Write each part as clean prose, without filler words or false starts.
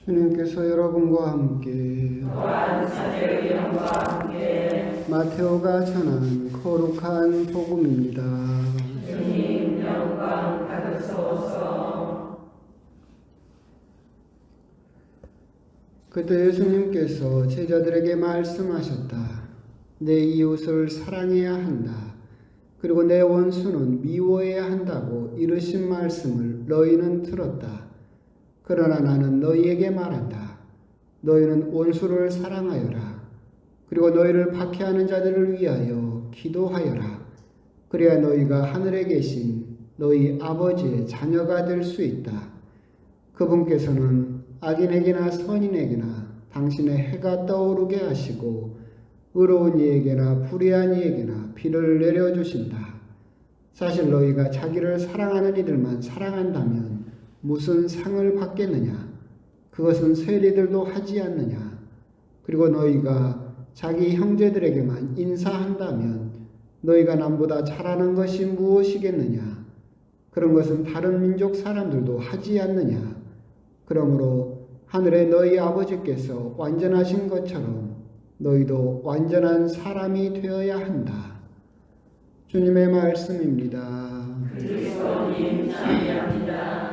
주님께서 여러분과 함께 마테오가 전한 거룩한 복음입니다. 주님 영광 받으소서. 그때 예수님께서 제자들에게 말씀하셨다. 내 이웃을 사랑해야 한다. 그리고 내 원수는 미워해야 한다고 이르신 말씀을 너희는 들었다. 그러나 나는 너희에게 말한다. 너희는 원수를 사랑하여라. 그리고 너희를 박해하는 자들을 위하여 기도하여라. 그래야 너희가 하늘에 계신 너희 아버지의 자녀가 될 수 있다. 그분께서는 악인에게나 선인에게나 당신의 해가 떠오르게 하시고 의로운 이에게나 불의한 이에게나 비를 내려주신다. 사실 너희가 자기를 사랑하는 이들만 사랑한다면 무슨 상을 받겠느냐? 그것은 세리들도 하지 않느냐? 그리고 너희가 자기 형제들에게만 인사한다면 너희가 남보다 잘하는 것이 무엇이겠느냐? 그런 것은 다른 민족 사람들도 하지 않느냐? 그러므로 하늘에 너희 아버지께서 완전하신 것처럼 너희도 완전한 사람이 되어야 한다. 주님의 말씀입니다. 그리스도님 찬양합니다.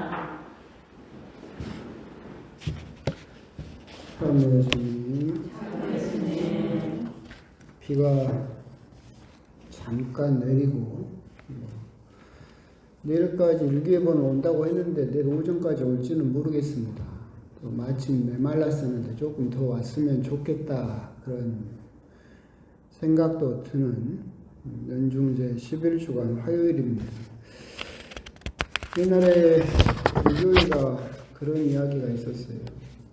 참으로 주님, 비가 잠깐 내리고 내일까지 일기예보는 온다고 했는데 내일 오전까지 올지는 모르겠습니다. 또 마침 메말랐었는데 조금 더 왔으면 좋겠다 그런 생각도 드는 연중제 11주간 화요일입니다. 옛날에 유교이가 그런 이야기가 있었어요.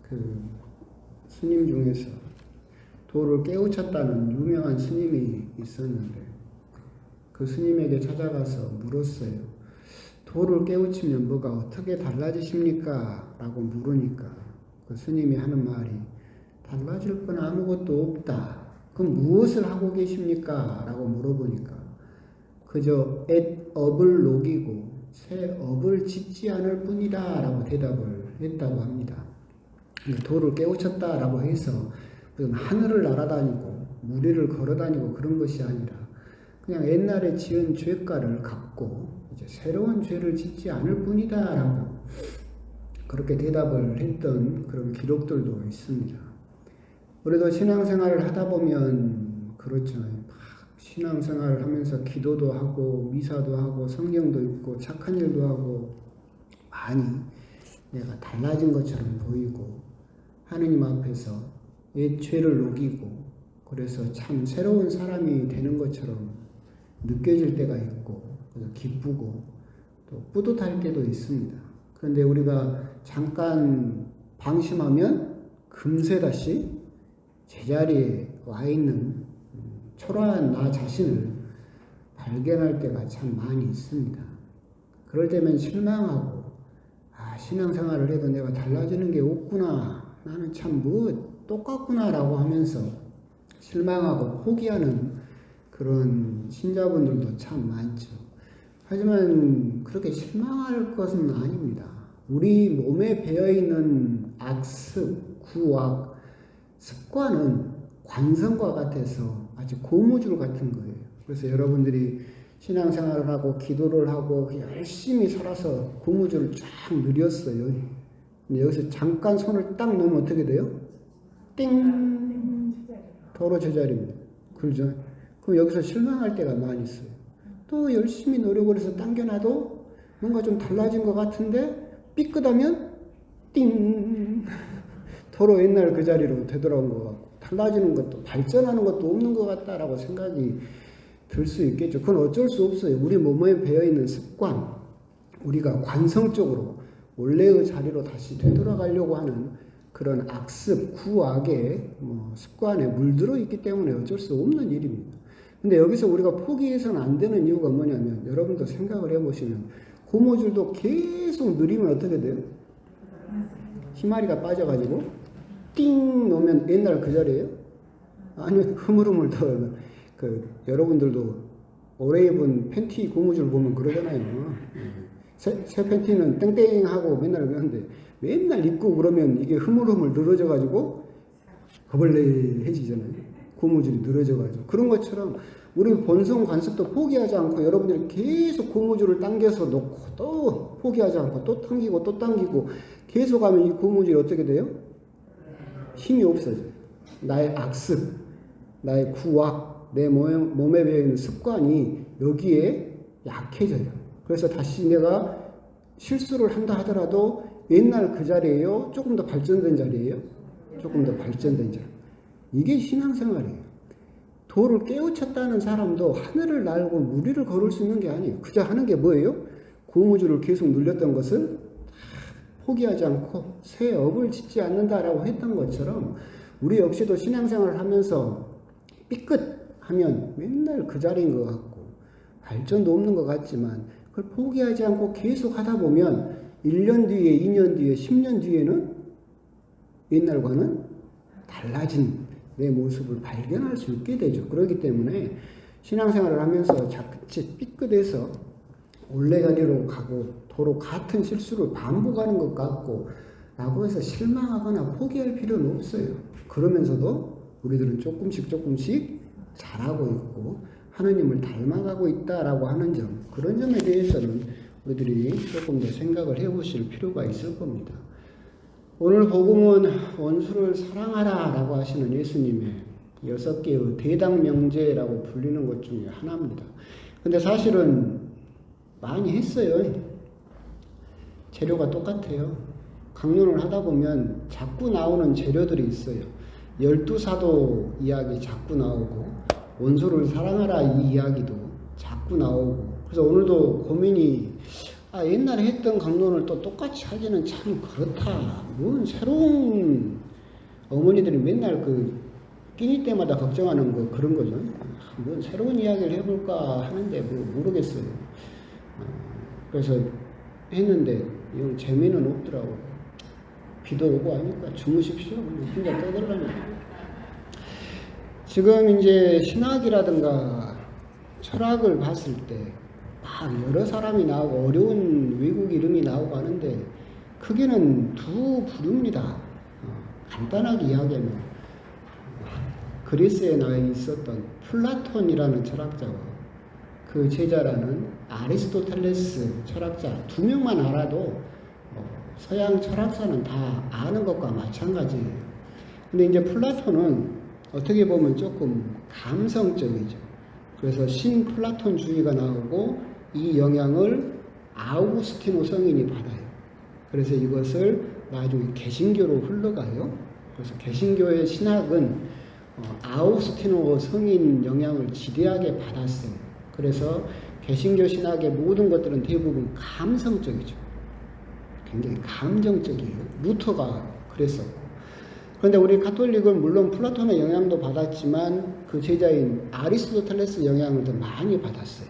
그 스님 중에서 도를 깨우쳤다는 유명한 스님이 있었는데 그 스님에게 찾아가서 물었어요. 도를 깨우치면 뭐가 어떻게 달라지십니까? 라고 물으니까 그 스님이 하는 말이 달라질 건 아무것도 없다. 그럼 무엇을 하고 계십니까? 라고 물어보니까 그저 업을 녹이고 새 업을 짓지 않을 뿐이다 라고 대답을 했다고 합니다. 도를 깨우쳤다라고 해서 무슨 하늘을 날아다니고 무리를 걸어다니고 그런 것이 아니라 그냥 옛날에 지은 죄가를 갚고 이제 새로운 죄를 짓지 않을 뿐이다라고 그렇게 대답을 했던 그런 기록들도 있습니다. 우리도 신앙생활을 하다 보면 그렇죠. 신앙생활을 하면서 기도도 하고 미사도 하고 성경도 읽고 착한 일도 하고 많이 내가 달라진 것처럼 보이고 하느님 앞에서 옛 죄를 녹이고 그래서 참 새로운 사람이 되는 것처럼 느껴질 때가 있고 기쁘고 또 뿌듯할 때도 있습니다. 그런데 우리가 잠깐 방심하면 금세 다시 제자리에 와 있는 초라한 나 자신을 발견할 때가 참 많이 있습니다. 그럴 때면 실망하고 신앙생활을 해도 내가 달라지는 게 없구나. 나는 참 똑같구나 라고 하면서 실망하고 포기하는 그런 신자분들도 참 많죠. 하지만 그렇게 실망할 것은 아닙니다. 우리 몸에 배어있는 악습, 구악, 습관은 관성과 같아서 아주 고무줄 같은 거예요. 그래서 여러분들이 신앙생활을 하고 기도를 하고 열심히 살아서 고무줄을 쫙 늘였어요. 근데 여기서 잠깐 손을 딱 놓으면 어떻게 돼요? 띵! 도로 제자리입니다. 그렇죠? 그럼 여기서 실망할 때가 많이 있어요. 또 열심히 노력을 해서 당겨놔도 뭔가 좀 달라진 것 같은데 삐끗하면 띵! 도로 옛날 그 자리로 되돌아온 것 같고 달라지는 것도 발전하는 것도 없는 것 같다라고 생각이 들 수 있겠죠. 그건 어쩔 수 없어요. 우리 몸에 배어있는 습관, 우리가 관성적으로 원래의 자리로 다시 되돌아가려고 하는 그런 악습, 구악의 습관에 물들어 있기 때문에 어쩔 수 없는 일입니다. 근데 여기서 우리가 포기해서는 안 되는 이유가 뭐냐면 여러분도 생각을 해보시면 고무줄도 계속 느리면 어떻게 돼요? 희마리가 빠져가지고 띵 놓으면 옛날 그 자리예요? 아니면 흐물흐물 더 여러분들도 오래 입은 팬티 고무줄 보면 그러잖아요. 새 팬티는 땡땡하고 맨날 그러는데 맨날 입고 그러면 이게 흐물흐물 늘어져가지고 거벌레해지잖아요. 고무줄이 늘어져가지고. 그런 것처럼 우리 본성 관습도 포기하지 않고 여러분들이 계속 고무줄을 당겨서 놓고 또 포기하지 않고 또 당기고 또 당기고 계속 하면 이 고무줄이 어떻게 돼요? 힘이 없어져요. 나의 악습, 나의 구악, 내 몸에 배어있는 습관이 여기에 약해져요. 그래서 다시 내가 실수를 한다 하더라도 옛날 그 자리예요? 조금 더 발전된 자리예요? 조금 더 발전된 자리. 이게 신앙생활이에요. 도를 깨우쳤다는 사람도 하늘을 날고 무리를 걸을 수 있는 게 아니에요. 그저 하는 게 뭐예요? 고무줄을 계속 눌렸던 것을 포기하지 않고 새 업을 짓지 않는다라고 했던 것처럼 우리 역시도 신앙생활을 하면서 삐끗하면 맨날 그 자리인 것 같고 발전도 없는 것 같지만 그걸 포기하지 않고 계속 하다 보면 1년 뒤에, 2년 뒤에, 10년 뒤에는 옛날과는 달라진 내 모습을 발견할 수 있게 되죠. 그렇기 때문에 신앙생활을 하면서 자칫 삐끗해서 올레다리로 가고 도로 같은 실수를 반복하는 것 같고 라고 해서 실망하거나 포기할 필요는 없어요. 그러면서도 우리들은 조금씩 잘하고 있고 하느님을 닮아가고 있다라고 하는 점, 그런 점에 대해서는 우리들이 조금 더 생각을 해보실 필요가 있을 겁니다. 오늘 복음은 원수를 사랑하라 라고 하시는 예수님의 6개의 대당 명제라고 불리는 것 중에 하나입니다. 근데 사실은 많이 했어요. 재료가 똑같아요. 강론을 하다 보면 자꾸 나오는 재료들이 있어요. 12사도 이야기 자꾸 나오고 원수를 사랑하라 이 이야기도 자꾸 나오고, 그래서 오늘도 고민이 옛날에 했던 강론을 또 똑같이 하기는 참 그렇다. 뭔 새로운 어머니들이 맨날 그 끼니 때마다 걱정하는 거 그런 거죠. 뭔 새로운 이야기를 해볼까 하는데 모르겠어요. 그래서 했는데 영 재미는 없더라고. 비도 오고 하니까 주무십시오. 혼자 떠들라니까. 지금 이제 신학이라든가 철학을 봤을 때 막 여러 사람이 나오고 어려운 외국 이름이 나오고 하는데 크게는 두 부류입니다. 간단하게 이야기하면 그리스에 나 있었던 플라톤이라는 철학자와 그 제자라는 아리스토텔레스 철학자 두 명만 알아도 서양 철학사는 다 아는 것과 마찬가지예요. 근데 이제 플라톤은 어떻게 보면 조금 감성적이죠. 그래서 신플라톤주의가 나오고 이 영향을 아우구스티노 성인이 받아요. 그래서 이것을 나중에 개신교로 흘러가요. 그래서 개신교의 신학은 아우구스티노 성인 영향을 지대하게 받았어요. 그래서 개신교 신학의 모든 것들은 대부분 감성적이죠. 굉장히 감정적이에요. 루터가 그랬었고. 그런데 우리 가톨릭은 물론 플라톤의 영향도 받았지만 그 제자인 아리스토텔레스 영향을 더 많이 받았어요.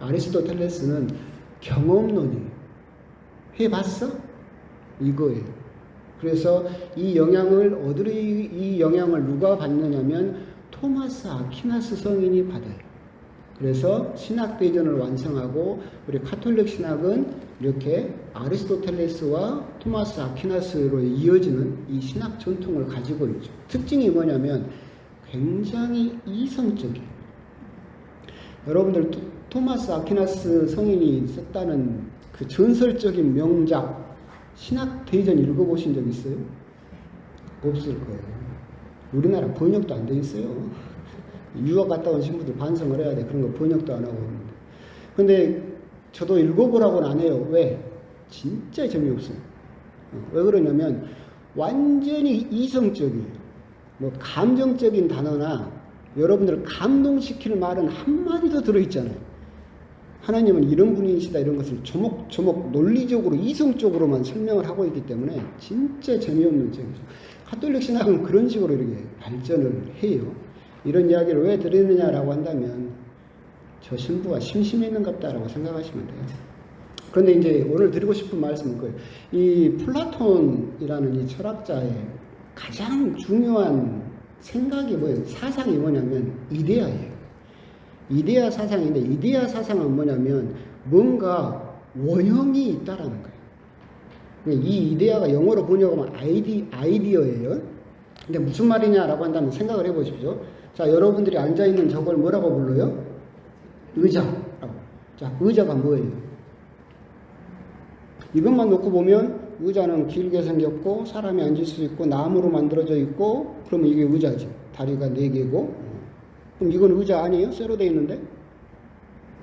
아리스토텔레스는 경험론이에요. 해봤어? 이거예요. 그래서 이 영향을 이 영향을 누가 받느냐면 토마스 아퀴나스 성인이 받아요. 그래서 신학 대전을 완성하고 우리 가톨릭 신학은 이렇게 아리스토텔레스와 토마스 아퀴나스로 이어지는 이 신학 전통을 가지고 있죠. 특징이 뭐냐면 굉장히 이성적이에요. 여러분들 토마스 아퀴나스 성인이 썼다는 그 전설적인 명작 신학 대전 읽어보신 적 있어요? 없을 거예요. 우리나라 번역도 안 돼 있어요. 유학 갔다 온 신부들 반성을 해야 돼. 그런 거 번역도 안 하고 있는데. 근데 저도 읽어보라고는 안 해요. 왜? 진짜 재미없어요. 왜 그러냐면 완전히 이성적이에요. 뭐 감정적인 단어나 여러분들을 감동시키는 말은 한마디도 들어있잖아요. 하나님은 이런 분이시다 이런 것을 조목조목 논리적으로 이성적으로만 설명을 하고 있기 때문에 진짜 재미없는 책이죠. 가톨릭 신학은 그런 식으로 이렇게 발전을 해요. 이런 이야기를 왜 드리느냐라고 한다면 저 신부가 심심했는갑다라고 생각하시면 돼요. 그런데 이제 오늘 드리고 싶은 말씀은 그거예요. 이 플라톤이라는 이 철학자의 가장 중요한 생각이 뭐예요? 사상이 뭐냐면 이데아예요. 이데아 사상인데 이데아 사상은 뭐냐면 뭔가 원형이 있다라는 거예요. 이 이데아가 영어로 번역하면 아이디어예요. 근데 무슨 말이냐라고 한다면 생각을 해보십시오. 자, 여러분들이 앉아있는 저걸 뭐라고 불러요? 의자라고. 자, 의자가 뭐예요? 이것만 놓고 보면 의자는 길게 생겼고 사람이 앉을 수 있고 나무로 만들어져 있고 그러면 이게 의자죠. 다리가 4개고 그럼 이건 의자 아니에요? 쇠로 돼 있는데?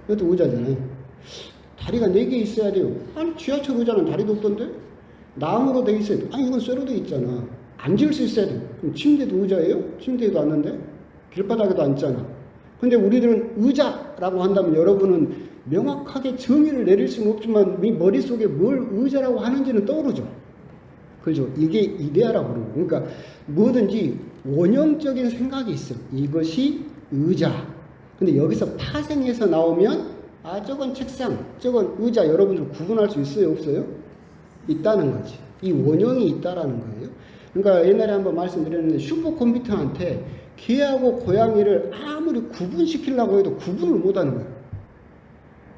이것도 의자잖아요. 다리가 4개 있어야 돼요. 아니 지하철 의자는 다리도 없던데? 나무로 돼 있어야 돼. 아니 이건 쇠로 돼 있잖아. 앉을 수 있어야 돼. 그럼 침대도 의자예요? 침대에도 앉는데? 길바닥에도 앉잖아. 근데 우리들은 의자라고 한다면 여러분은 명확하게 정의를 내릴 수는 없지만 머릿속에 뭘 의자라고 하는지는 떠오르죠. 그죠? 이게 이데아라고 그러는 거예요. 그러니까 뭐든지 원형적인 생각이 있어요. 이것이 의자. 근데 여기서 파생해서 나오면 아 저건 책상, 저건 의자 여러분들 구분할 수 있어요? 없어요? 있다는 거지. 이 원형이 있다라는 거예요. 그러니까 옛날에 한번 말씀드렸는데 슈퍼컴퓨터한테 개하고 고양이를 아무리 구분시키려고 해도 구분을 못하는 거예요.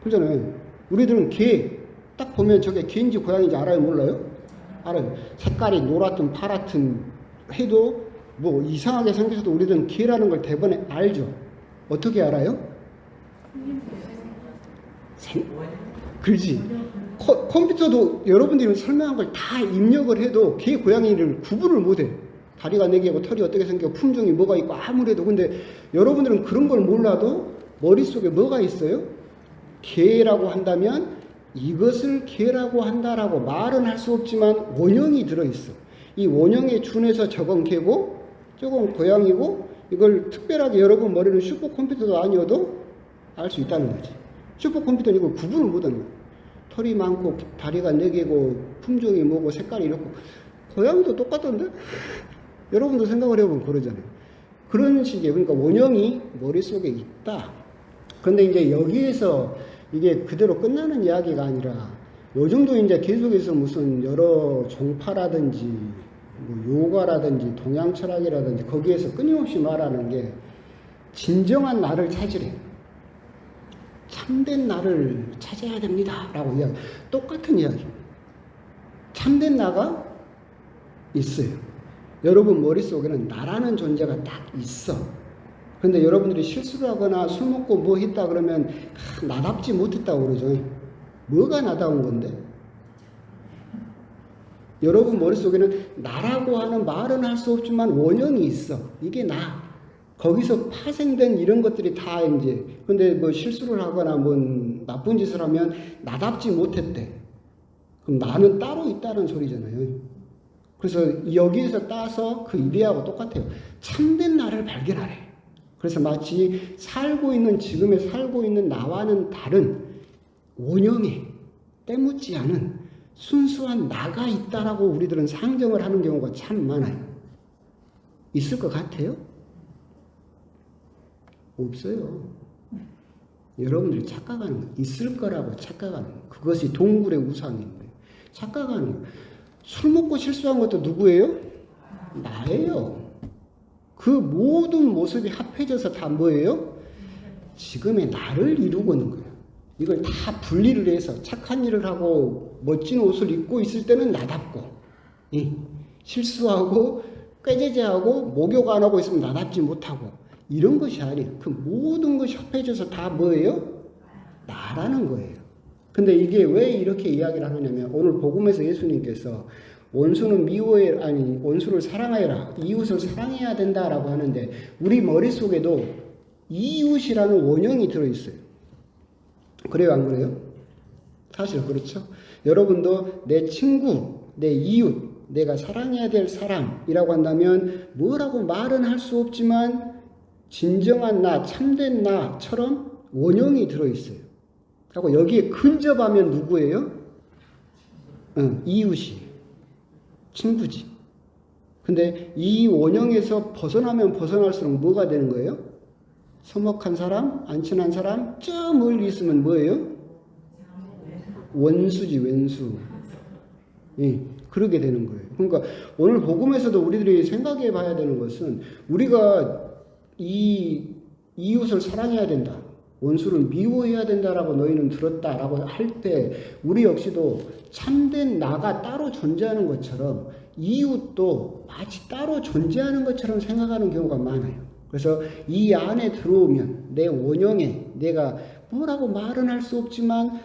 그러잖아요. 우리들은 개 딱 보면 저게 개인지 고양인지 알아요? 몰라요? 알아요. 색깔이 노랗든 파랗든 해도 뭐 이상하게 생겨서도 우리들은 개라는 걸 대번에 알죠. 어떻게 알아요? 그렇지. 컴퓨터도 여러분들이 설명한 걸 다 입력을 해도 개, 고양이를 구분을 못해. 다리가 4개고 털이 어떻게 생겨 품종이 뭐가 있고 아무래도. 근데 여러분들은 그런 걸 몰라도 머릿속에 뭐가 있어요? 개라고 한다면 이것을 개라고 한다라고 말은 할 수 없지만 원형이 들어있어. 이 원형에 준해서 저건 개고 저건 고양이고 이걸 특별하게 여러분 머리는 슈퍼컴퓨터도 아니어도 알 수 있다는 거지. 슈퍼컴퓨터는 이걸 구분을 못하는 거야. 털이 많고 다리가 4개고 품종이 뭐고 색깔이 이렇고 고양이도 똑같던데? 여러분도 생각을 해보면 그러잖아요. 그런 식의 그러니까 원형이 머릿속에 있다. 근데 이제 여기에서 이게 그대로 끝나는 이야기가 아니라 요즘도 이제 계속해서 무슨 여러 종파라든지 뭐 요가라든지 동양 철학이라든지 거기에서 끊임없이 말하는 게 진정한 나를 찾으래. 참된 나를 찾아야 됩니다. 라고 이야기. 똑같은 이야기입니다. 참된 나가 있어요. 여러분 머릿속에는 나라는 존재가 딱 있어. 근데 여러분들이 실수를 하거나 술 먹고 뭐 했다 그러면 나답지 못했다고 그러죠. 뭐가 나다운 건데? 여러분 머릿속에는 나라고 하는 말은 할 수 없지만 원형이 있어. 이게 나. 거기서 파생된 이런 것들이 다 이제 근데 뭐 실수를 하거나 뭐 나쁜 짓을 하면 나답지 못했대. 그럼 나는 따로 있다는 소리잖아요. 그래서 여기에서 따서 그 이데아하고 똑같아요. 참된 나를 발견하래. 그래서 마치 살고 있는 지금에 살고 있는 나와는 다른 원형에 때묻지 않은 순수한 나가 있다라고 우리들은 상정을 하는 경우가 참 많아요. 있을 것 같아요? 없어요. 여러분들이 착각하는 거예요. 있을 거라고 착각하는 거예요. 그것이 동굴의 우상인데 착각하는 거예요. 술 먹고 실수한 것도 누구예요? 나예요. 그 모든 모습이 합해져서 다 뭐예요? 지금의 나를 이루고 있는 거예요. 이걸 다 분리를 해서 착한 일을 하고 멋진 옷을 입고 있을 때는 나답고 실수하고 꾀죄죄하고 목욕 안 하고 있으면 나답지 못하고 이런 것이 아니에요. 그 모든 것이 합해져서 다 뭐예요? 나라는 거예요. 근데 이게 왜 이렇게 이야기를 하느냐면 오늘 복음에서 예수님께서 원수는 미워해 아니 원수를 사랑하여라 이웃을 사랑해야 된다라고 하는데 우리 머릿속에도 이웃이라는 원형이 들어있어요. 그래요 안 그래요? 사실 그렇죠. 여러분도 내 친구, 내 이웃, 내가 사랑해야 될 사람이라고 한다면 뭐라고 말은 할 수 없지만 진정한 나, 참된 나처럼 원형이 들어있어요. 하고 여기에 근접하면 누구예요? 이웃이. 친구지. 근데 이 원형에서 벗어나면 벗어날수록 뭐가 되는 거예요? 서먹한 사람, 안 친한 사람, 저 멀리 있으면 뭐예요? 원수지, 원수. 예, 그러게 되는 거예요. 그러니까 오늘 복음에서도 우리들이 생각해 봐야 되는 것은 우리가 이 이웃을 사랑해야 된다. 원수를 미워해야 된다라고 너희는 들었다라고 할 때 우리 역시도 참된 나가 따로 존재하는 것처럼 이웃도 마치 따로 존재하는 것처럼 생각하는 경우가 많아요. 그래서 이 안에 들어오면 내 원형에 내가 뭐라고 말은 할 수 없지만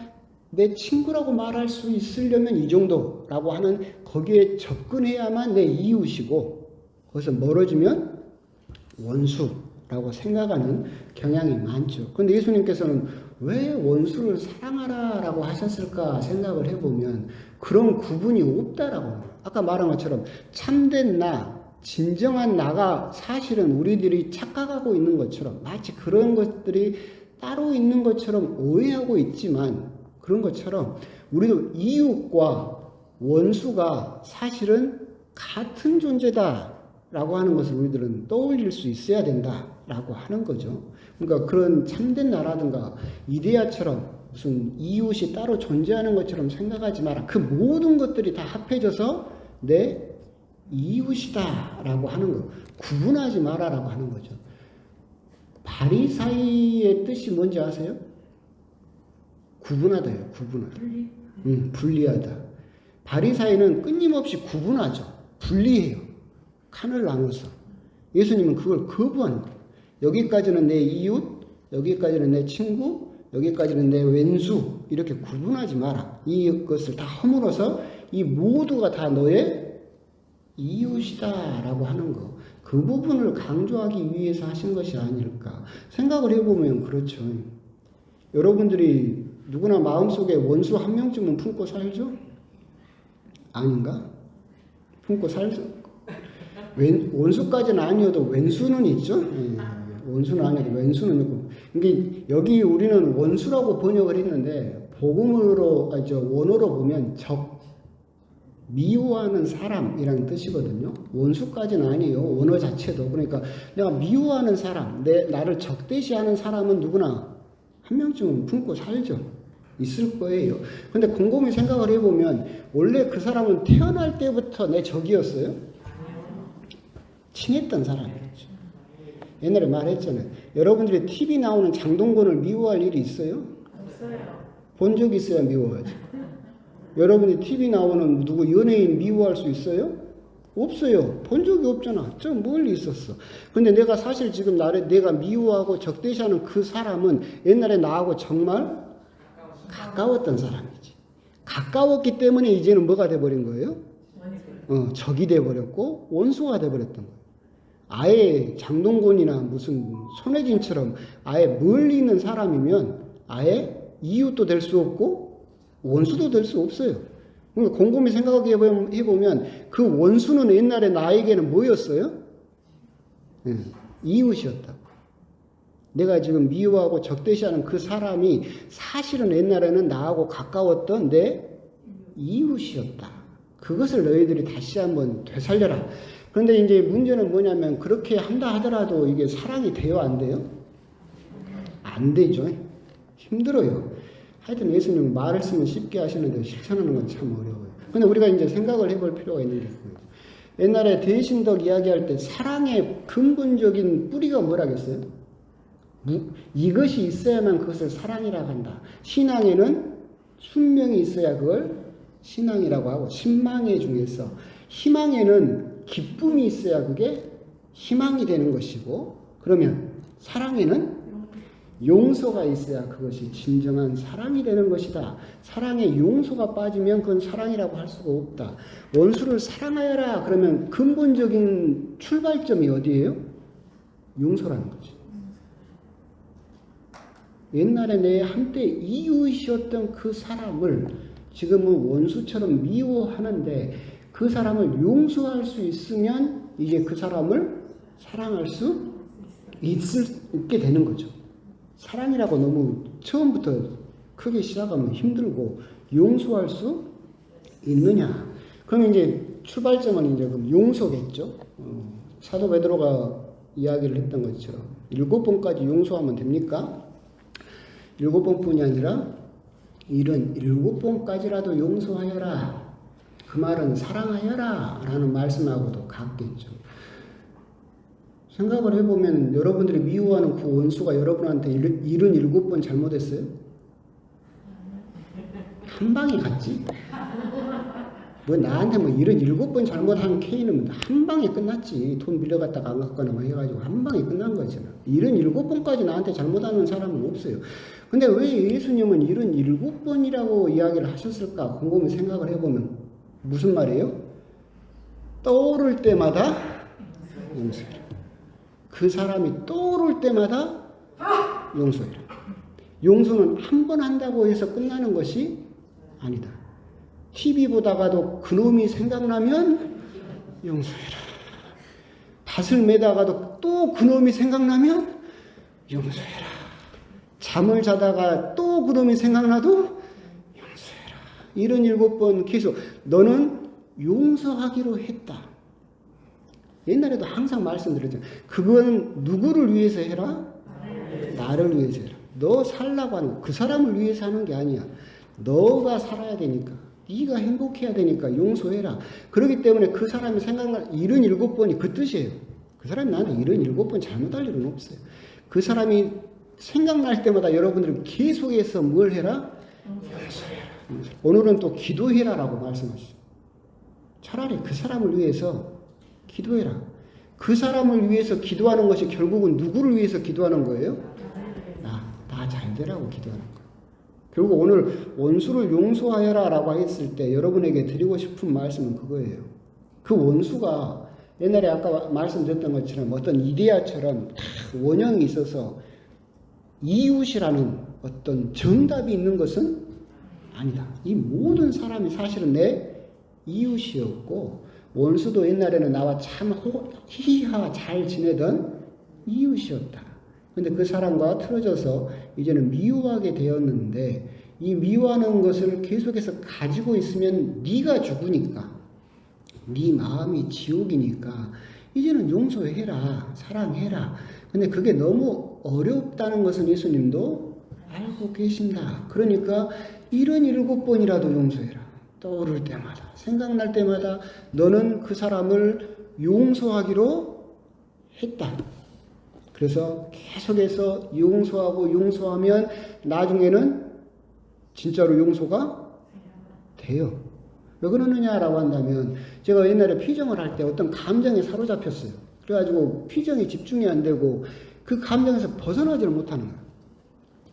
내 친구라고 말할 수 있으려면 이 정도라고 하는 거기에 접근해야만 내 이웃이고 거기서 멀어지면 원수라고 생각하는 경향이 많죠. 그런데 예수님께서는 왜 원수를 사랑하라라고 하셨을까 생각을 해보면 그런 구분이 없다라고. 아까 말한 것처럼 참된 나, 진정한 나가 사실은 우리들이 착각하고 있는 것처럼 마치 그런 것들이 따로 있는 것처럼 오해하고 있지만 그런 것처럼 우리도 이웃과 원수가 사실은 같은 존재다라고 하는 것을 우리들은 떠올릴 수 있어야 된다라고 하는 거죠. 그러니까 그런 참된 나라든가 이데아처럼 무슨 이웃이 따로 존재하는 것처럼 생각하지 마라. 그 모든 것들이 다 합해져서 내 이웃이다라고 하는 거. 구분하지 마라라고 하는 거죠. 바리사이의 뜻이 뭔지 아세요? 구분하다예요. 구분하다. 분리하다. 바리사이는 끊임없이 구분하죠. 분리해요. 칸을 나눠서. 예수님은 그걸 거부합니다. 여기까지는 내 이웃, 여기까지는 내 친구, 여기까지는 내 왼수 이렇게 구분하지 마라. 이것을 다 허물어서 이 모두가 다 너의 이웃이다라고 하는 거. 그 부분을 강조하기 위해서 하신 것이 아닐까 생각을 해보면 그렇죠. 여러분들이 누구나 마음속에 원수 한 명쯤은 품고 살죠? 아닌가? 품고 살죠? 원수까지는 아니어도 왼수는 있죠? 원수는 아니어도 왼수는 있고. 이게 여기 우리는 원수라고 번역을 했는데 복음으로 원어로 보면 미워하는 사람이라는 뜻이거든요. 원수까지는 아니에요. 원어 자체도. 그러니까 내가 미워하는 사람, 나를 적대시하는 사람은 누구나 한 명쯤은 품고 살죠. 있을 거예요. 근데 곰곰이 생각을 해보면 원래 그 사람은 태어날 때부터 내 적이었어요? 친했던 사람이었죠. 옛날에 말했잖아요. 여러분들이 TV 나오는 장동건을 미워할 일이 있어요? 없어요. 본 적 있어야 미워하지. 여러분이 TV 나오는 누구 연예인 미워할 수 있어요? 없어요. 본 적이 없잖아. 저 멀리 있었어. 근데 내가 사실 지금 내가 미워하고 적대시하는 그 사람은 옛날에 나하고 정말 가까웠던 사람이지. 가까웠기 때문에 이제는 뭐가 돼버린 거예요? 적이 돼버렸고 원수가 돼버렸던 거예요. 아예 장동건이나 무슨 손혜진처럼 아예 멀리 있는 사람이면 아예 이웃도 될 수 없고 원수도 될 수 없어요. 그러니까 곰곰이 생각해보면 그 원수는 옛날에 나에게는 뭐였어요? 이웃이었다고. 내가 지금 미워하고 적대시하는 그 사람이 사실은 옛날에는 나하고 가까웠던 내 이웃이었다. 그것을 너희들이 다시 한번 되살려라. 그런데 이제 문제는 뭐냐면 그렇게 한다 하더라도 이게 사랑이 돼요, 안 돼요? 안 되죠. 힘들어요. 하여튼 예수님은 말을 쓰면 쉽게 하시는데 실천하는 건 참 어려워요. 근데 우리가 이제 생각을 해볼 필요가 있는 게 있어요. 옛날에 대신덕 이야기할 때 사랑의 근본적인 뿌리가 뭐라겠어요? 이것이 있어야만 그것을 사랑이라고 한다. 신앙에는 순명이 있어야 그걸 신앙이라고 하고, 신망의 중에서 희망에는 기쁨이 있어야 그게 희망이 되는 것이고, 그러면 사랑에는 용서가 있어야 그것이 진정한 사랑이 되는 것이다. 사랑에 용서가 빠지면 그건 사랑이라고 할 수가 없다. 원수를 사랑하여라 그러면 근본적인 출발점이 어디예요? 용서라는 거지. 옛날에 내 한때 이웃이었던 그 사람을 지금은 원수처럼 미워하는데 그 사람을 용서할 수 있으면 이제 그 사람을 사랑할 수 있게 되는 거죠. 사랑이라고 너무 처음부터 크게 시작하면 힘들고 용서할 수 있느냐? 그럼 이제 출발점은 이제 그럼 용서겠죠. 사도 베드로가 이야기를 했던 것처럼 7번까지 용서하면 됩니까? 7번뿐이 아니라 77번까지라도 용서하여라. 그 말은 사랑하여라 라는 말씀하고도 같겠죠. 생각을 해보면 여러분들이 미워하는 그 원수가 여러분한테 77번 잘못했어요? 한 방에 갔지? 뭐 나한테 뭐 77번 잘못한 케이는 한 방에 끝났지. 돈 빌려갔다가 안 갖거나 뭐 해가지고 한 방에 끝난 거잖아. 77번까지 나한테 잘못하는 사람은 없어요. 근데 왜 예수님은 77번이라고 이야기를 하셨을까? 곰곰이 생각을 해보면 무슨 말이에요? 떠오를 때마다 용서해라. 그 사람이 떠오를 때마다 용서해라. 용서는 한 번 한다고 해서 끝나는 것이 아니다. TV 보다가도 그놈이 생각나면 용서해라. 밭을 매다가도 또 그놈이 생각나면 용서해라. 잠을 자다가 또 그놈이 생각나도 용서해라. 77번 계속 너는 용서하기로 했다. 옛날에도 항상 말씀드렸잖아요. 그건 누구를 위해서 해라? 나를 위해서 해라. 너 살라고 하는 그 사람을 위해서 하는 게 아니야. 너가 살아야 되니까. 네가 행복해야 되니까 용서해라. 그렇기 때문에 그 사람이 생각날 77번이 그 뜻이에요. 그 사람이 나한테 77번 잘못할 일은 없어요. 그 사람이 생각날 때마다 여러분들은 계속해서 뭘 해라? 용서해라. 오늘은 또 기도해라라고 말씀하시죠. 차라리 그 사람을 위해서 기도해라. 그 사람을 위해서 기도하는 것이 결국은 누구를 위해서 기도하는 거예요? 나 잘 되라고 기도하는 거예요. 결국 오늘 원수를 용서하여라 라고 했을 때 여러분에게 드리고 싶은 말씀은 그거예요. 그 원수가 옛날에 아까 말씀드렸던 것처럼 어떤 이데아처럼 원형이 있어서 이웃이라는 어떤 정답이 있는 것은 아니다. 이 모든 사람이 사실은 내 이웃이었고 원수도 옛날에는 나와 참 히히하 잘 지내던 이웃이었다. 근데 그 사람과 틀어져서 이제는 미워하게 되었는데 이 미워하는 것을 계속해서 가지고 있으면 네가 죽으니까 네 마음이 지옥이니까 이제는 용서해라. 사랑해라. 근데 그게 너무 어렵다는 것은 예수님도 알고 계신다. 그러니까 77번이라도 용서해라. 떠오를 때마다 생각날 때마다 너는 그 사람을 용서하기로 했다. 그래서 계속해서 용서하면 나중에는 진짜로 용서가 돼요. 왜 그러느냐라고 한다면 제가 옛날에 피정을 할 때 어떤 감정에 사로잡혔어요. 그래가지고 피정이 집중이 안 되고 그 감정에서 벗어나지를 못하는 거예요.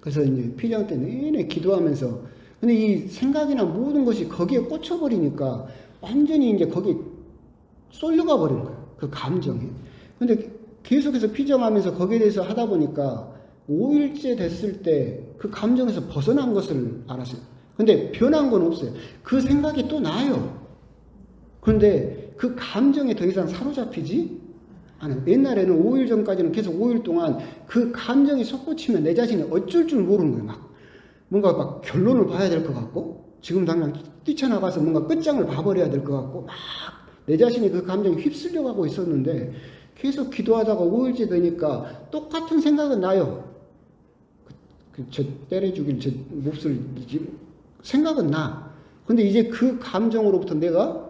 그래서 이제 피정 때 내내 기도하면서 근데 이 생각이나 모든 것이 거기에 꽂혀버리니까 완전히 이제 거기에 쏠려가 버린 거예요. 그 감정에. 근데 계속해서 피정하면서 거기에 대해서 하다 보니까 5일째 됐을 때 그 감정에서 벗어난 것을 알았어요. 근데 변한 건 없어요. 그 생각이 또 나요. 그런데 그 감정에 더 이상 사로잡히지 않아요. 옛날에는 5일 전까지는 계속 5일 동안 그 감정이 솟구치면 내 자신이 어쩔 줄 모르는 거예요. 뭔가 막 결론을 봐야 될 것 같고 지금 당장 뛰쳐나가서 뭔가 끝장을 봐버려야 될 것 같고 막 내 자신이 그 감정에 휩쓸려 가고 있었는데 계속 기도하다가 5일째 되니까 똑같은 생각은 나요. 저 때려 죽일 저 몹쓸 생각은 나. 근데 이제 그 감정으로부터 내가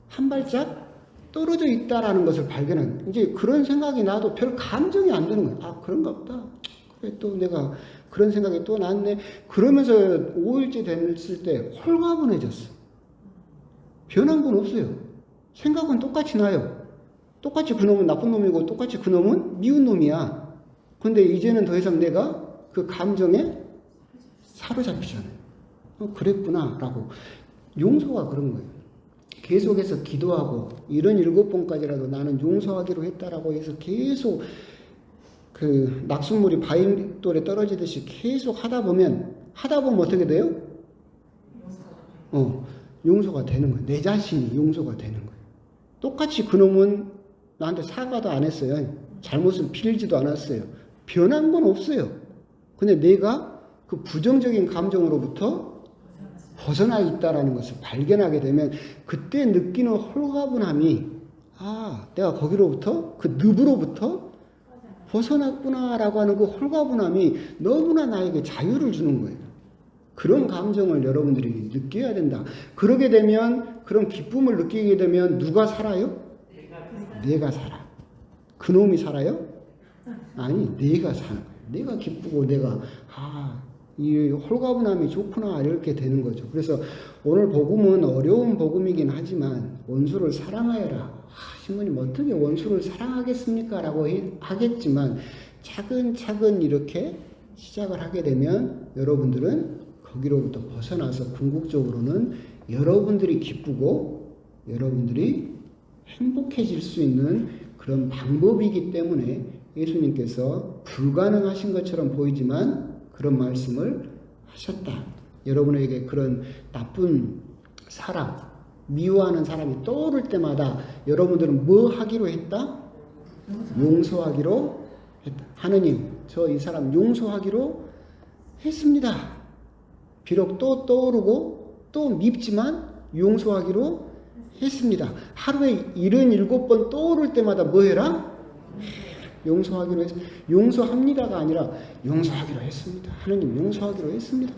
한 발짝 떨어져 있다라는 것을 발견한. 이제 그런 생각이 나도 별 감정이 안 드는 거예요. 아, 그런가 보다. 그래, 또 내가 그런 생각이 또 났네. 그러면서 5일째 됐을 때 홀가분해졌어. 변한 건 없어요. 생각은 똑같이 나요. 똑같이 그놈은 나쁜 놈이고 똑같이 그놈은 미운 놈이야. 근데 이제는 더 이상 내가 그 감정에 사로잡히잖아요. 그랬구나 라고. 용서가 그런 거예요. 계속해서 기도하고 77번까지라도 나는 용서하기로 했다라고 해서 계속 그 낙숫물이 바위돌에 떨어지듯이 계속 하다 보면 어떻게 돼요? 용서가 되는 거예요. 내 자신이 용서가 되는 거예요. 똑같이 그놈은 나한테 사과도 안 했어요. 잘못을 빌지도 않았어요. 변한 건 없어요. 근데 내가 그 부정적인 감정으로부터 벗어나 있다라는 것을 발견하게 되면 그때 느끼는 홀가분함이 내가 거기로부터 그 늪으로부터 벗어났구나라고 하는 그 홀가분함이 너무나 나에게 자유를 주는 거예요. 그런 감정을 여러분들이 느껴야 된다. 그러게 되면 그런 기쁨을 느끼게 되면 누가 살아요? 내가 살아. 그놈이 살아요? 아니, 내가 사는 거예요. 내가 기쁘고 내가 이 홀가분함이 좋구나 이렇게 되는 거죠. 그래서 오늘 복음은 어려운 복음이긴 하지만 원수를 사랑하여라. 신부님 어떻게 원수를 사랑하겠습니까? 라고 하겠지만 차근차근 이렇게 시작을 하게 되면 여러분들은 거기로부터 벗어나서 궁극적으로는 여러분들이 기쁘고 여러분들이 행복해질 수 있는 그런 방법이기 때문에 예수님께서 불가능하신 것처럼 보이지만 그런 말씀을 하셨다. 여러분에게 그런 나쁜 사람, 미워하는 사람이 떠오를 때마다 여러분들은 뭐 하기로 했다? 용서하기로 했다. 하느님, 저 이 사람 용서하기로 했습니다. 비록 또 떠오르고 또 밉지만 용서하기로 했습니다. 하루에 77번 떠오를 때마다 뭐 해라? 용서하기로 했습니다. 용서합니다가 아니라 용서하기로 했습니다. 하느님 용서하기로 했습니다.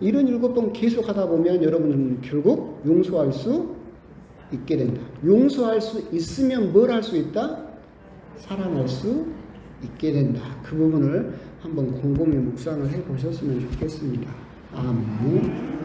77번 계속 하다 보면 여러분은 결국 용서할 수 있게 된다. 용서할 수 있으면 뭘 할 수 있다? 사랑할 수 있게 된다. 그 부분을 한번 곰곰이 묵상을 해 보셨으면 좋겠습니다. 아멘.